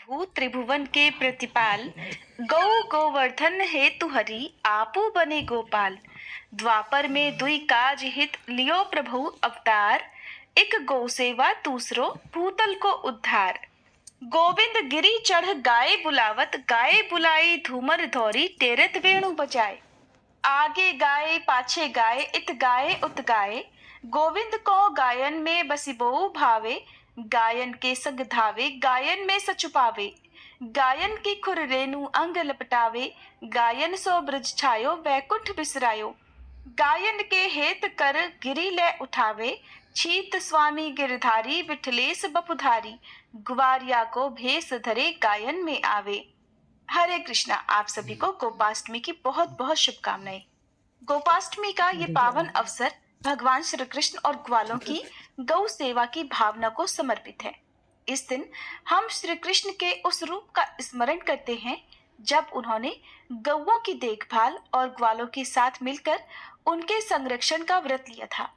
प्रभु त्रिभुवन के प्रतिपाल। गौ गोवर्धन हेतु हरि आपू बने गोपाल। द्वापर में दुई काज हित लियो प्रभु अवतार। एक गौ सेवा दूसरो भूतल को उद्धार। गोविंद गिरी चढ़ गाय बुलावत, गाय बुलाई धूमर धौरी टेरत वेणु बजाए। आगे गाय पाछे गाय इत गाय उत गाय। गोविंद को गायन में बसी बहु भावे। गायन के संग धावे गायन में सचुपावे। गायन की खुर रेणु अंग लपटावे। गायन सो ब्रज छायो वैकुंठ बिसरायो। गायन के हेत कर गिरी ले उठावे। छीत स्वामी गिरधारी विठलेस बपुधारी। ग्वारिया को भेष धरे गायन में आवे। हरे कृष्णा। आप सभी को गोपाष्टमी की बहुत बहुत शुभकामनाएं। गोपाष्टमी का ये पावन अवसर भगवान श्री कृष्ण और ग्वालों की गौ सेवा की भावना को समर्पित है। इस दिन हम श्री कृष्ण के उस रूप का स्मरण करते हैं जब उन्होंने गौओं की देखभाल और ग्वालों के साथ मिलकर उनके संरक्षण का व्रत लिया था।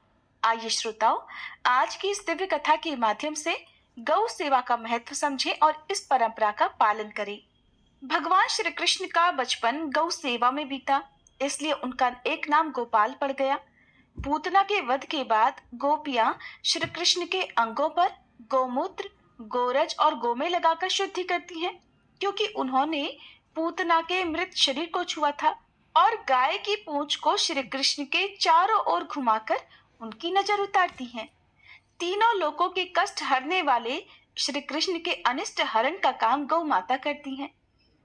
आइए श्रोताओं, आज की इस दिव्य कथा के माध्यम से गौ सेवा का महत्व समझें और इस परंपरा का पालन करें। भगवान श्री कृष्ण का बचपन गौ सेवा में बीता, इसलिए उनका एक नाम गोपाल पड़ गया। पूतना के वध के बाद गोपियां श्री कृष्ण के अंगों पर गोमूत्र, गोरज और गोमे लगाकर शुद्धि करती हैं, क्योंकि उन्होंने पूतना के मृत शरीर को छुआ था। और गाय की पूंछ को श्री कृष्ण के चारों ओर घुमाकर उनकी नजर उतारती हैं। तीनों लोकों के कष्ट हरने वाले श्री कृष्ण के अनिष्ट हरण का काम गौ माता करती हैं।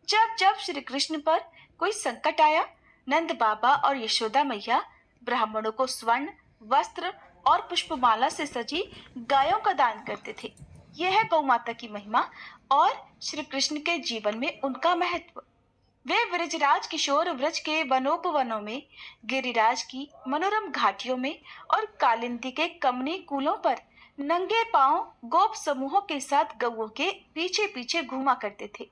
जब जब श्री कृष्ण पर कोई संकट आया, नंद बाबा और यशोदा मैया ब्राह्मणों को स्वर्ण, वस्त्र और पुष्पमाला से सजी गायों का दान करते थे। यह है गौ माता की महिमा और श्री कृष्ण के जीवन में उनका महत्व। वे व्रजराज किशोर व्रज के वनोपवनों में, गिरिराज की मनोरम घाटियों में और कालिंदी के कमनी कूलों पर नंगे पांव गोप समूहों के साथ गौओं के पीछे पीछे घूमा करते थे।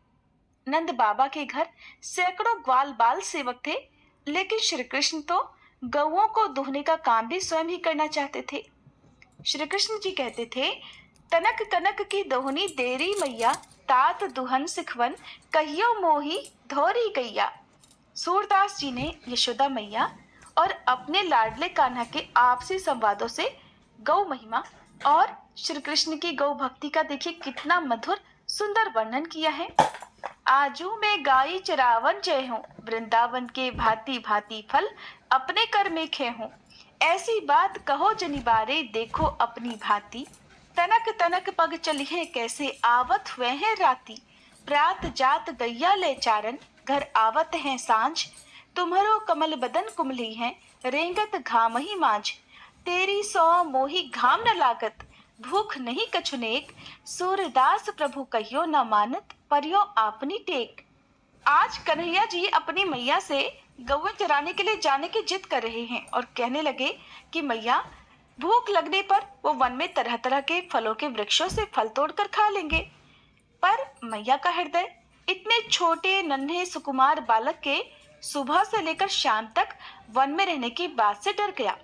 नंद बाबा के घर सैकड़ों ग्वाल बाल सेवक थे, लेकिन श्री कृष्ण तो गौओं को दुहने का काम भी स्वयं ही करना चाहते थे। श्री कृष्ण जी कहते थे, तनक कनक की दोहनी देरी मैया, तात दुहन सिखवन कहियो मोही धोरी गैया। सूरदास जी ने यशोदा मैया और अपने लाडले कान्हा के आपसी संवादों से गौ महिमा और श्री कृष्ण की गौ भक्ति का देखिए कितना मधुर सुंदर वर्णन किया है। आजू में गाई चरावन जय हूँ, वृंदावन के भांति भांति फल अपने कर में खे हूँ। ऐसी बात कहो जनि बारे देखो अपनी भांति। तनक तनक पग चलिए कैसे आवत हुए हैं राती। प्रात जात गैया ले चारन घर आवत हैं सांझ। तुम्हारो कमल बदन कुमली है रेंगत घाम ही मांझ। तेरी सौ मोही घाम न लागत भूख नहीं कछुनेक। सूरदास प्रभु कहियो न मानत परियो आपनी टेक। आज कन्हैया जी अपनी मैया से गौएं चराने के लिए जाने की जिद कर रहे हैं और कहने लगे कि मैया, भूख लगने पर वो वन में तरह तरह के फलों के वृक्षों से फल तोड़कर खा लेंगे। पर मैया का हृदय इतने छोटे नन्हे सुकुमार बालक के सुबह से लेकर शाम तक वन में रहने की बात से डर गया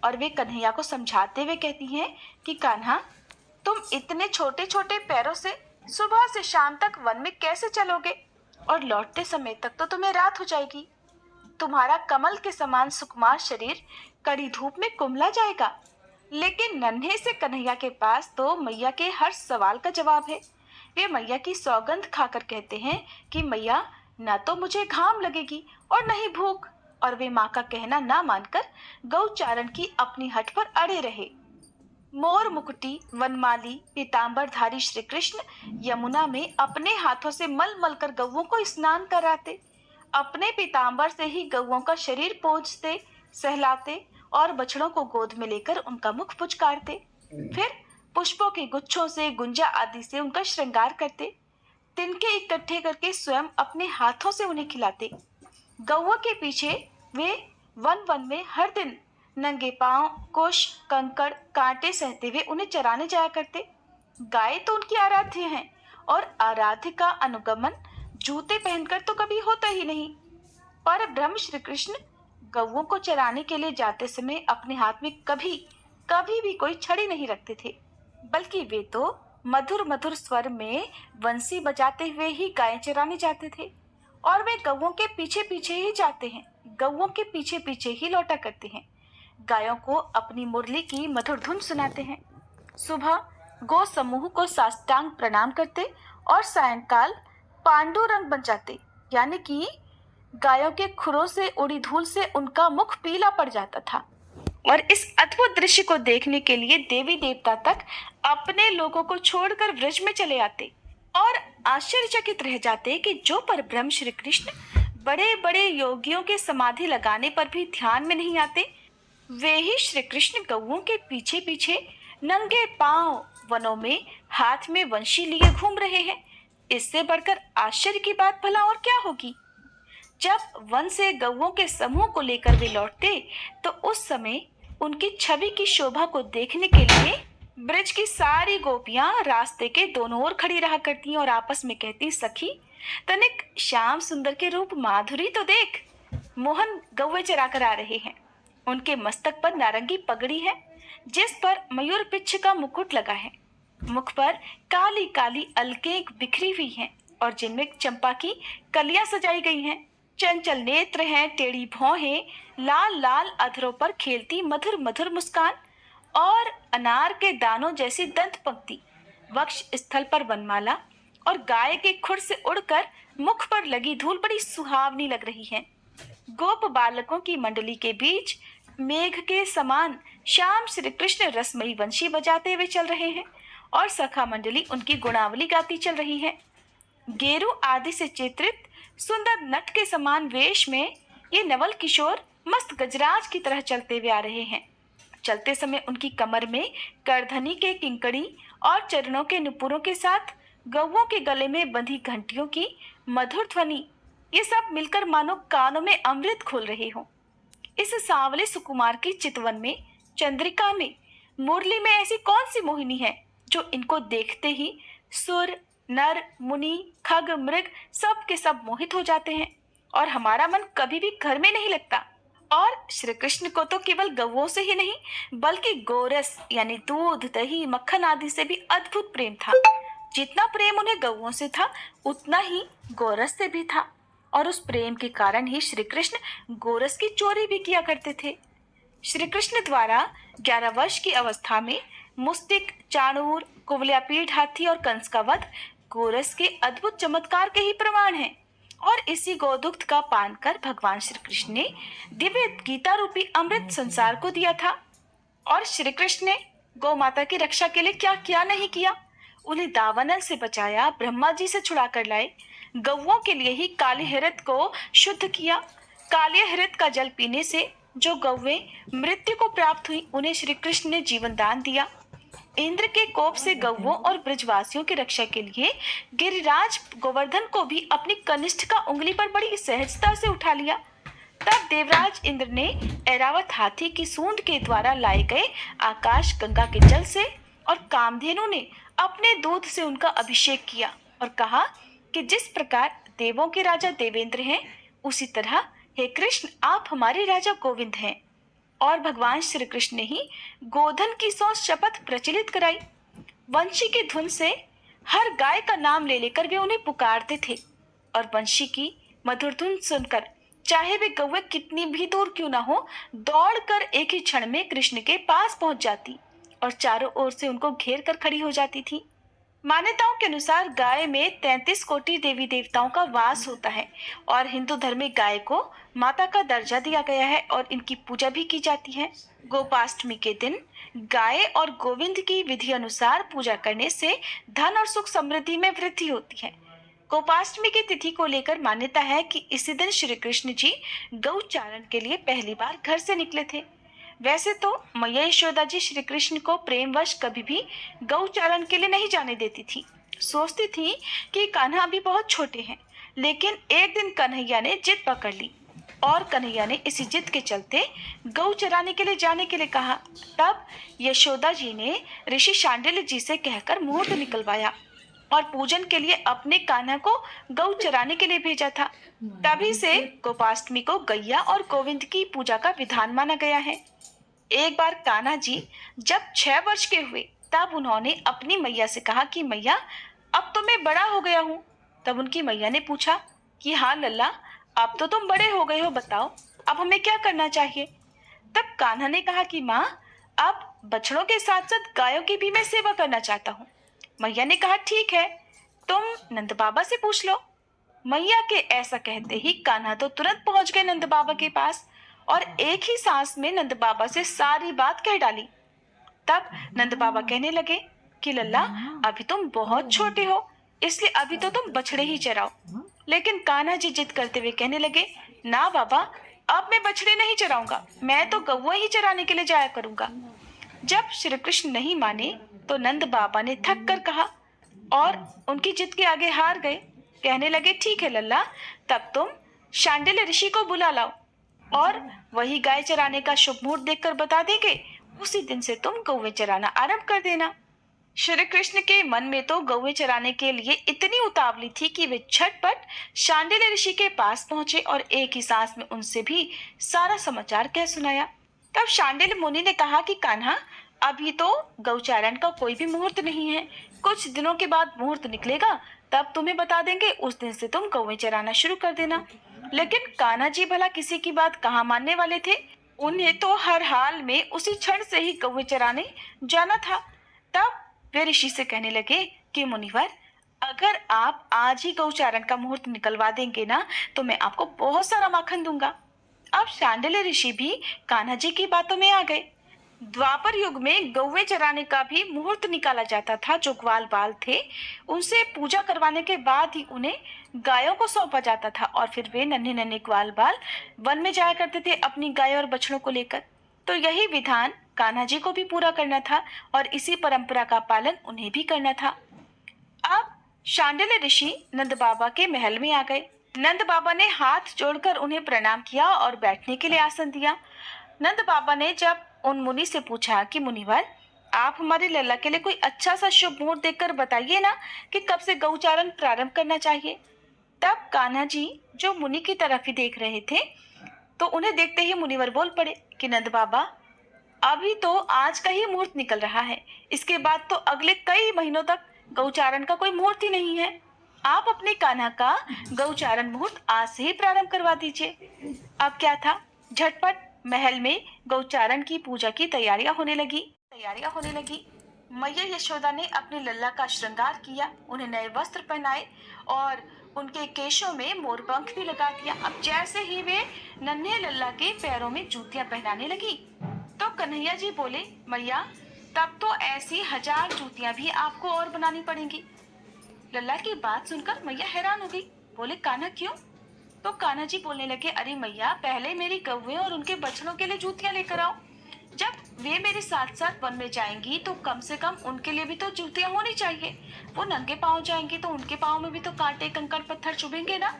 और वे कन्हैया को समझाते हुए कहती हैं कि कान्हा, तुम इतने छोटे छोटे पैरों से सुबह से शाम तक वन में कैसे चलोगे और लौटते समय तक तो तुम्हें रात हो जाएगी। तुम्हारा कमल के समान सुकुमार शरीर कड़ी धूप में कुम्हला जाएगा। लेकिन नन्हे से कन्हैया के पास तो मैया के हर सवाल का जवाब है। वे मैया की सौगंध खाकर कहते हैं कि मैया, न तो मुझे घाम लगेगी और न ही भूख। और वे माँ का कहना ना मानकर गौचारण की अपनी हट पर अड़े रहे। मोर मुकुटी वनमाली पीतांबरधारी श्री कृष्ण यमुना में अपने हाथों से मल मल कर गौओं को स्नान कराते। अपने पीतांबर से ही गौओं का शरीर पोंछते, सहलाते और बछड़ों को गोद में लेकर उनका मुख पुचकारते। फिर पुष्पों के गुच्छों से, गुंजा आदि से उनका श्रृंगार करते। तिनके इकट्ठे करके स्वयं अपने हाथों से उन्हें खिलाते। गौओं के पीछे वे वन वन में हर दिन नंगे पांव कुश, कंकड़, कांटे सहते हुए उन्हें चराने जाया करते। गाय तो उनकी आराध्य हैं और आराध्य का अनुगमन जूते पहनकर तो कभी होता ही नहीं। पर ब्रह्म श्री कृष्ण गौओं को चराने के लिए जाते समय अपने हाथ में कभी कभी भी कोई छड़ी नहीं रखते थे, बल्कि वे तो मधुर मधुर स्वर में बंसी बजाते हुए ही गायें चराने जाते थे और वे गौओं के पीछे पीछे ही जाते हैं, गौओं के पीछे पीछे ही लौटा करते हैं, गायों को अपनी मुरली की मधुर धुन सुनाते हैं। सुबह गौ समूह को साष्टांग प्रणाम करते और सायंकाल पांडुरंग बन जाते, यानी कि गायों के खुरों से उड़ी धूल से उनका मुख पीला पड़ जाता था। और इस अद्भुत दृश्य को देखने के लिए देवी देवता तक अपने लोगों को छोड़कर ब्रज में चले आते और आश्चर्यचकित रह जाते कि जो परब्रह्म श्री कृष्ण बड़े बड़े योगियों के समाधि लगाने पर भी ध्यान में नहीं आते, वे ही श्री कृष्ण गौओं के पीछे पीछे नंगे पांव वनों में हाथ में वंशी लिए घूम रहे हैं। इससे बढ़कर आश्चर्य की बात भला और क्या होगी। जब वन से गौओं के समूह को लेकर वे लौटते तो उस समय उनकी छवि की शोभा को देखने के लिए ब्रज की सारी गोपियां रास्ते के दोनों ओर खड़ी रहा करती और आपस में कहती, सखी तनिक श्याम सुंदर के रूप माधुरी तो देख, मोहन गौवे चरा कर आ रहे हैं। उनके मस्तक पर नारंगी पगड़ी है जिस पर मयूर पिच्छ का मुकुट लगा है, मुख पर काली काली अलकें बिखरी हुई हैं और जिनमें चंपा की कलियां सजाई गई हैं। चंचल नेत्र हैं, टेढ़ी भौं है, लाल लाल अधरों पर खेलती मधुर मधुर मुस्कान और अनार के दानों जैसी दंत पंक्ति, वक्ष स्थल पर वनमाला और गाय के खुर से उड़कर मुख पर लगी धूल बड़ी सुहावनी लग रही है। गोप बालकों की मंडली के बीच मेघ के समान श्याम श्री कृष्ण रसमयी वंशी बजाते हुए चल रहे हैं और सखा मंडली उनकी गुणावली गाती चल रही है। गेरू आदि से चित्रित सुंदर नट के समान वेश में ये नवल किशोर मस्त गजराज की तरह चलते हुए आ रहे हैं। चलते समय उनकी कमर में करधनी के किंकड़ी और चरणों के नुपुरों के साथ गौओं के गले में बंधी घंटियों की मधुर ध्वनि, ये सब मिलकर मानो कानों में अमृत खोल रहे हो। इस सांवले सुकुमार की चितवन में, चंद्रिका में, मुरली में ऐसी कौन सी मोहिनी है जो इनको देखते ही सुर, नर, मुनि, खग, मृग सब के सब मोहित हो जाते हैं और हमारा मन कभी भी घर में नहीं लगता। और श्री कृष्ण को तो केवल गौओं से ही नहीं बल्कि गोरस यानी दूध, दही, मक्खन आदि से भी अद्भुत प्रेम था। जितना प्रेम उन्हें गौओं से था उतना ही गोरस से भी था और उस प्रेम के कारण ही श्री कृष्ण गोरस की चोरी भी किया करते थे। श्री कृष्ण द्वारा 11 वर्ष की अवस्था में मुस्तिक, चाणूर, कुवलयापीठ हाथी और कंस का वध गोरस के अद्भुत चमत्कार के ही प्रमाण हैं। और इसी गोदुग्ध का पान कर भगवान श्री कृष्ण ने दिव्य गीता रूपी अमृत संसार को दिया था। और श्री कृष्ण ने गौ माता की रक्षा के लिए क्या क्या नहीं किया। उन्हें दावानल से बचाया, ब्रह्मा जी से छुड़ा कर लाए, गौओं के लिए ही काली हृत को शुद्ध किया। काली हृत का जल पीने से जो गौवें मृत्यु को प्राप्त हुई उन्हें श्री कृष्ण ने जीवन दान दिया। इंद्र के कोप से गौओं और ब्रजवासियों की रक्षा के लिए गिरिराज गोवर्धन को भी अपनी कनिष्ठ का उंगली पर बड़ी सहजता से उठा लिया। तब देवराज इंद्र ने ऐरावत हाथी की सूंड के द्वारा लाए गए आकाश गंगा के जल से और कामधेनु ने अपने दूध से उनका अभिषेक किया और कहा कि जिस प्रकार देवों के राजा देवेंद्र हैं उसी तरह हे कृष्ण आप हमारे राजा गोविंद हैं। और भगवान श्री कृष्ण ने ही गोधन की 100 शपथ प्रचलित कराई। वंशी की धुन से हर गाय का नाम ले लेकर वे उन्हें पुकारते थे और वंशी की मधुर धुन सुनकर चाहे वे गौएं कितनी भी दूर क्यों ना हो, दौड़कर एक ही क्षण में कृष्ण के पास पहुंच जाती और चारों ओर से उनको घेर कर खड़ी हो जाती थी। मान्यताओं के अनुसार गाय में 33 कोटि देवी देवताओं का वास होता है और हिंदू धर्म में गाय को माता का दर्जा दिया गया है और इनकी पूजा भी की जाती है। गोपाष्टमी के दिन गाय और गोविंद की विधि अनुसार पूजा करने से धन और सुख समृद्धि में वृद्धि होती है। गोपाष्टमी की तिथि को लेकर मान्यता है कि इसी दिन श्री कृष्ण जी गौचारण के लिए पहली बार घर से निकले थे। वैसे तो मैया यशोदा जी श्री कृष्ण को प्रेमवश कभी भी गौचारण के लिए नहीं जाने देती थी। सोचती थी कि कान्हा अभी बहुत छोटे हैं, लेकिन एक दिन कन्हैया ने जिद पकड़ ली और कन्हैया ने इसी जिद के चलते गौ चराने के लिए जाने के लिए कहा। तब यशोदा जी ने ऋषि शांडिल्य जी से कहकर मुहूर्त निकलवाया और पूजन के लिए अपने कान्हा को गौ चराने के लिए भेजा था। तभी से गोपाष्टमी को गैया और गोविंद की पूजा का विधान माना गया है। एक बार कान्हा जी जब 6 वर्ष के हुए तब उन्होंने अपनी मैया से कहा कि मैया, अब तो मैं बड़ा हो गया हूँ। तब उनकी मैया ने पूछा कि हाँ लल्ला, अब तो तुम बड़े हो गए हो, बताओ अब हमें क्या करना चाहिए। तब कान्हा ने कहा कि माँ, अब बछड़ों के साथ साथ गायों की भी मैं सेवा करना चाहता हूँ। मैया ने कहा ठीक है, तुम नंद बाबा से पूछ लो। मैया के ऐसा कहते ही कान्हा तो तुरंत पहुंच गए नंद बाबा के पास और एक ही सांस में नंद बाबा से सारी बात कह डाली। तब नंद बाबा कहने लगे कि लल्ला, अभी तुम बहुत छोटे हो, इसलिए अभी तो तुम बछड़े ही चराओ। लेकिन कान्हा जी जिद करते हुए कहने लगे, ना बाबा, अब मैं बछड़े नहीं चराऊंगा, मैं तो गौएं ही चराने के लिए जाया करूंगा। जब श्री कृष्ण नहीं माने तो नंद बाबा ने थक कर कहा और उनकी जिद के आगे हार गए। कहने लगे ठीक है लल्ला, तब तुम शांडिल्य ऋषि को बुला लाओ और वही गाय चराने का शुभ मुहूर्त देखकर बता देंगे, उसी दिन से तुम गौवें चराना आरंभ कर देना। श्री कृष्ण के मन में तो गौवें चराने के लिए इतनी उतावली थी कि वे झटपट शांडिल्य ऋषि के पास पहुंचे और एक ही सांस में उनसे भी सारा समाचार कह सुनाया। तब शांडिल्य मुनि ने कहा कि कान्हा, अभी तो गौचारण का कोई भी मुहूर्त नहीं है, कुछ दिनों के बाद मुहूर्त निकलेगा, तब तुम्हें बता देंगे, उस दिन से तुम गौवें चराना शुरू कर देना। लेकिन कान्हा जी भला किसी की बात कहाँ मानने वाले थे, उन्हें तो हर हाल में उसी क्षण से ही गौवें चराने जाना था। तब वे ऋषि से कहने लगे कि मुनिवर, अगर आप आज ही गौचारण का मुहूर्त निकलवा देंगे ना, तो मैं आपको बहुत सारा माखन दूंगा। अब शांडिल्य ऋषि भी कान्हा जी की बातों में आ गए। द्वापर युग में गौवें चराने का भी मुहूर्त निकाला जाता था। जो ग्वाल बाल थे, उनसे पूजा करवाने के बाद ही उन्हें गायों को सौंपा जाता था और फिर वे नन्हे नन्हे ग्वाल बाल वन में जाया करते थे अपनी गाय और बछड़ों को लेकर। तो यही विधान कान्हा जी को भी पूरा करना था और इसी परंपरा का पालन उन्हें भी करना था। अब शांडिल्य ऋषि नंद बाबा के महल में आ गए। नंद बाबा ने हाथ जोड़कर उन्हें प्रणाम किया और बैठने के लिए आसन दिया। नंद बाबा ने जब उन मुनि से पूछा कि मुनिवर, आप हमारे लल्ला के लिए कोई अच्छा सा शुभ मुहूर्त देखकर बताइए ना कि कब से गौचारण प्रारंभ करना चाहिए। तब कान्हा जी जो मुनि की तरफ ही देख रहे थे, तो उन्हें देखते ही मुनिवर बोल पड़े कि नंद बाबा, अभी तो आज का ही मुहूर्त निकल रहा है, इसके बाद तो अगले कई महीनों तक गौचारण का कोई मुहूर्त ही नहीं है। आप अपने कान्हा का गौचारण मुहूर्त आज से ही प्रारंभ करवा दीजिए। अब क्या था, झटपट महल में गौचारण की पूजा की तैयारियां होने लगी। मैया यशोदा ने अपने लल्ला का श्रृंगार किया, उन्हें नए वस्त्र पहनाए और उनके केशों में मोरपंख भी लगा दिया। अब जैसे ही वे नन्हे लल्ला के पैरों में जूतियां पहनाने लगी, तो कन्हैया जी बोले, मैया, तब तो ऐसी 1000 जूतियां भी आपको और बनानी पड़ेंगी। लल्ला की बात सुनकर मैया हैरान हो गई। बोले, कान्हा क्यों? तो कान्हा जी बोलने लगे, अरे मैया, पहले मेरी कौवे और उनके बछड़ों के लिए जूतियां लेकर आओ। जब वे मेरे साथ साथ वन में जाएंगी तो कम से कम उनके लिए भी तो जूतियां होनी चाहिए। वो नंगे पाँव जाएंगी तो उनके पाँव में भी तो कांटे कंकड़ पत्थर चुभेंगे ना।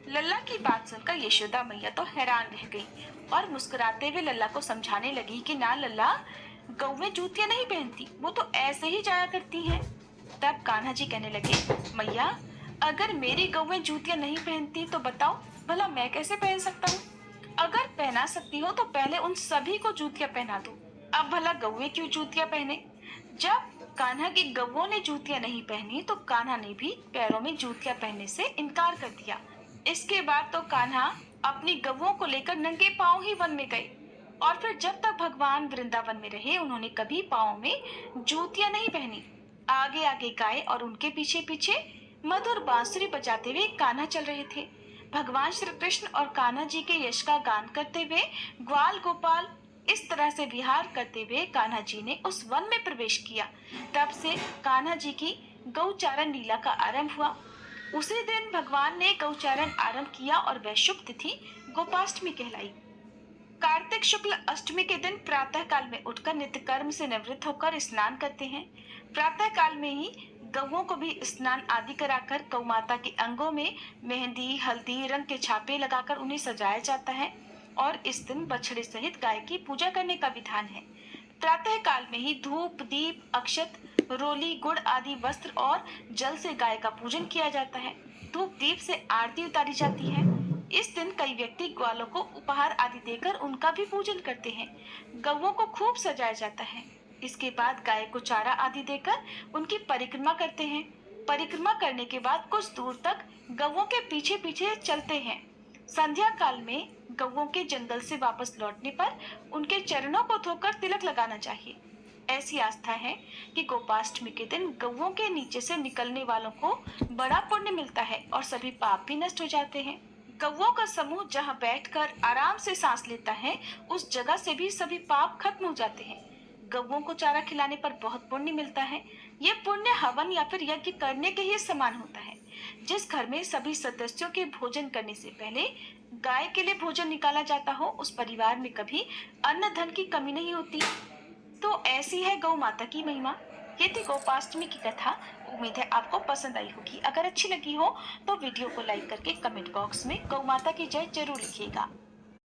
लल्ला की बात सुनकर यशोदा मैया तो हैरान रह गई और मुस्कुराते हुए लल्ला को समझाने लगी कि ना लल्ला, गौवें जूतियां नहीं पहनती, वो तो ऐसे ही जाया करती हैं। तब कान्हा जी कहने लगे, मैया, अगर मेरी गौवें जूतियां नहीं पहनती तो बताओ भला मैं कैसे पहन सकता हूँ? अगर पहना सकती हो तो पहले उन सभी को जूतियां पहना दो। अब भला गौवें क्यों जूतियां पहने? जब कान्हा की गौवों ने जूतियां नहीं पहनी तो कान्हा ने भी पैरों में जूतियां पहनने से इनकार कर दिया। इसके बाद तो कान्हा अपनी गौवों को लेकर नंगे पांव ही वन में गए और फिर जब तक भगवान वृंदावन में रहे उन्होंने कभी पांव में जूतियां नहीं पहनी। आगे आगे गाय और उनके पीछे पीछे मधुर बांसुरी बजाते हुए कान्हा चल रहे थे। भगवान श्री कृष्ण और कान्हा जी के यश का गान करते हुए ग्वाल गोपाल इस तरह से विहार करते हुए कान्हा जी ने उस वन में प्रवेश किया। तब से कान्हा जी की गौचारण लीला का आरंभ हुआ। उसी दिन भगवान ने गौचारण आरंभ किया और वह शुभ तिथि गोपाष्टमी कहलाई। कार्तिक शुक्ल अष्टमी के दिन प्रातः काल में उठकर नित्य कर्म से निवृत्त होकर स्नान करते हैं। प्रातः काल में ही गौओं को भी स्नान आदि कराकर गौ माता के अंगों में मेहंदी, हल्दी, रंग के छापे लगाकर उन्हें सजाया जाता है और इस दिन बछड़े सहित गाय की पूजा करने का विधान है। प्रातः काल में ही धूप, दीप, अक्षत, रोली, गुड़ आदि वस्त्र और जल से गाय का पूजन किया जाता है। धूप दीप से आरती उतारी जाती है। इस दिन कई व्यक्ति ग्वालों को उपहार आदि देकर उनका भी पूजन करते हैं। गौओं को खूब सजाया जाता है। इसके बाद गाय को चारा आदि देकर उनकी परिक्रमा करते हैं। परिक्रमा करने के बाद कुछ दूर तक गौओं के पीछे पीछे चलते हैं। संध्या काल में गौओं के जंगल से वापस लौटने पर उनके चरणों को धोकर तिलक लगाना चाहिए। ऐसी आस्था है कि गोपाष्टमी के दिन गौओं के नीचे से निकलने वालों को बड़ा पुण्य मिलता है और सभी पाप भी नष्ट हो जाते हैं। गौओं का समूह जहाँ बैठकर आराम से सांस लेता है, उस जगह से भी सभी पाप खत्म हो जाते हैं। गौओं को चारा खिलाने पर बहुत पुण्य मिलता है। ये पुण्य हवन या फिर यज्ञ करने के ही समान होता है। जिस घर में सभी सदस्यों के भोजन करने से पहले गाय के लिए भोजन निकाला जाता हो, उस परिवार में कभी अन्न धन की कमी नहीं होती। तो ऐसी है गौ माता की महिमा। ये थी गोपाष्टमी की कथा। उम्मीद है आपको पसंद आई होगी। अगर अच्छी लगी हो तो वीडियो को लाइक करके कमेंट बॉक्स में गौ माता की जय जरूर लिखिएगा।